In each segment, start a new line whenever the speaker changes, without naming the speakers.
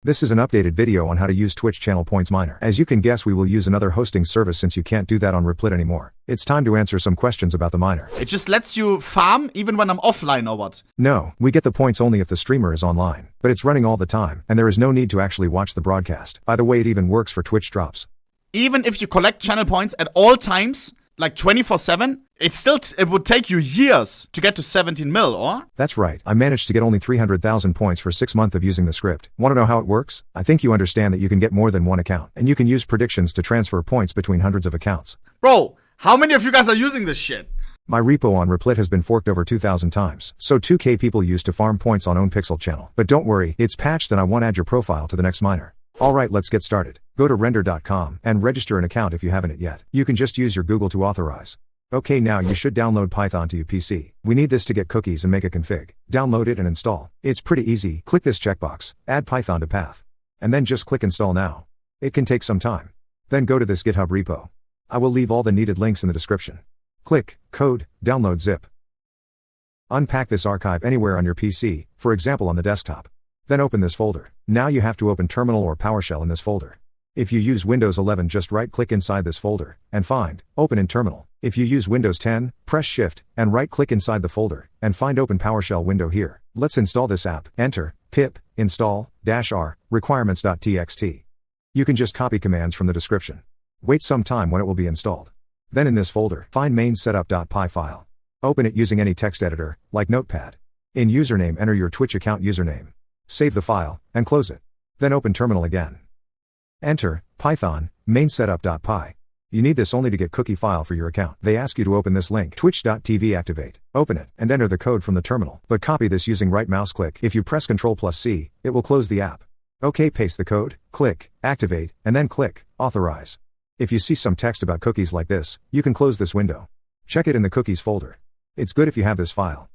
This is an updated video on how to use Twitch channel points miner. As you can guess, we will use another hosting service since you can't do that on Replit anymore. It's time to answer some questions about the miner.
It just lets you farm even when I'm offline or what?
No, we get the points only if the streamer is online. But it's running all the time, and there is no need to actually watch the broadcast. By the way, it even works for Twitch drops.
Even if you collect channel points at all times, like 24/7, it would take you years to get to 17 mil, or?
That's right. I managed to get only 300,000 points for 6 months of using the script. Want to know how it works? I think you understand that you can get more than one account, and you can use predictions to transfer points between hundreds of accounts.
Bro, how many of you guys are using this shit?
My repo on Replit has been forked over 2,000 times, so 2K people used to farm points on OwnPixel channel. But don't worry, it's patched and I won't add your profile to the next miner. Alright, let's get started. Go to render.com and register an account if you haven't it yet. You can just use your Google to authorize. Okay, now you should download Python to your PC. We need this to get cookies and make a config. Download it and install. It's pretty easy. Click this checkbox, add Python to path. And then just click install now. It can take some time. Then go to this GitHub repo. I will leave all the needed links in the description. Click code, download zip. Unpack this archive anywhere on your PC, for example on the desktop. Then open this folder. Now you have to open Terminal or PowerShell in this folder. If you use Windows 11, just right-click inside this folder, and find Open in Terminal. If you use Windows 10, press Shift, and right-click inside the folder, and find Open PowerShell window here. Let's install this app. Enter, pip, install, -r, requirements.txt. You can just copy commands from the description. Wait some time when it will be installed. Then in this folder, find mainsetup.py file. Open it using any text editor, like Notepad. In username, enter your Twitch account username. Save the file, and close it. Then open Terminal again. Enter, Python, mainsetup.py. You need this only to get cookie file for your account. They ask you to open this link, twitch.tv activate. Open it, and enter the code from the terminal. But copy this using right mouse click. If you press Ctrl+C, it will close the app. Okay, paste the code, click, activate, and then click, authorize. If you see some text about cookies like this, you can close this window. Check it in the cookies folder. It's good if you have this file.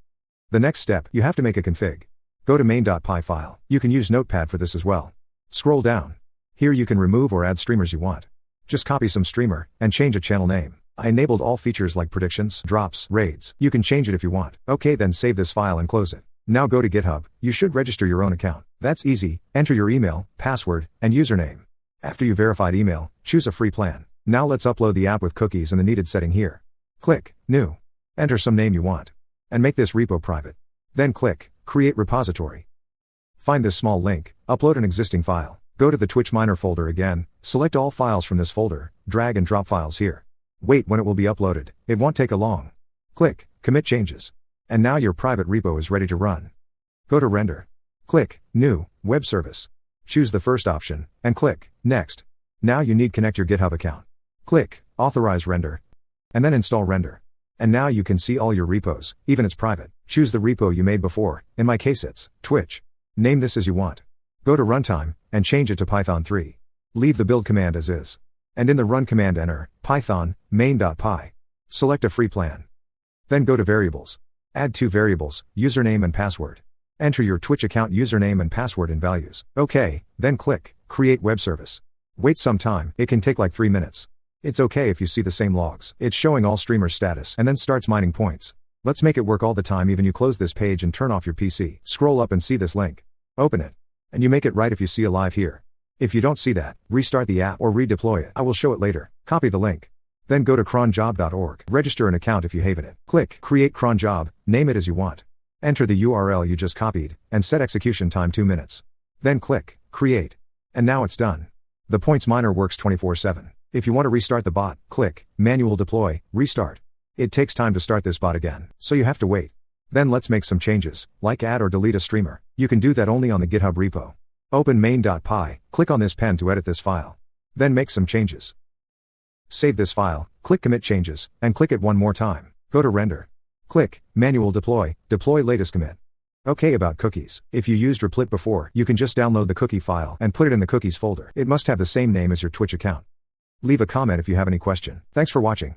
The next step, you have to make a config. Go to main.py file. You can use Notepad for this as well. Scroll down. Here you can remove or add streamers you want. Just copy some streamer, and change a channel name. I enabled all features like predictions, drops, raids. You can change it if you want. Okay, then save this file and close it. Now go to GitHub. You should register your own account. That's easy. Enter your email, password, and username. After you verified email, choose a free plan. Now let's upload the app with cookies and the needed setting here. Click, New. Enter some name you want. And make this repo private. Then click, Create repository. Find this small link, upload an existing file. Go to the Twitch miner folder again, select all files from this folder, drag and drop files here. Wait when it will be uploaded, it won't take a long. Click, Commit changes. And now your private repo is ready to run. Go to Render. Click, New, Web Service. Choose the first option, and click, Next. Now you need connect your GitHub account. Click, Authorize Render. And then install Render. And now you can see all your repos, even it's private. Choose the repo you made before, in my case it's Twitch. Name this as you want. Go to Runtime, and change it to Python 3. Leave the build command as is. And in the run command enter, Python, main.py. Select a free plan. Then go to Variables. Add 2 variables, username and password. Enter your Twitch account username and password in values. Okay, then click, Create Web Service. Wait some time, it can take like 3 minutes. It's okay if you see the same logs. It's showing all streamers' status and then starts mining points. Let's make it work all the time even you close this page and turn off your PC. Scroll up and see this link. Open it. And you make it right if you see a live here. If you don't see that, restart the app or redeploy it. I will show it later. Copy the link. Then go to cronjob.org. Register an account if you haven't it. Click Create cron job, name it as you want. Enter the URL you just copied, and set execution time 2 minutes. Then click Create. And now it's done. The points miner works 24/7. If you want to restart the bot, click Manual Deploy, Restart. It takes time to start this bot again, so you have to wait. Then let's make some changes, like add or delete a streamer. You can do that only on the GitHub repo. Open main.py, click on this pen to edit this file. Then make some changes. Save this file, click Commit changes, and click it one more time. Go to Render. Click Manual Deploy, deploy latest commit. Okay, about cookies. If you used Replit before, you can just download the cookie file and put it in the cookies folder. It must have the same name as your Twitch account. Leave a comment if you have any question. Thanks for watching.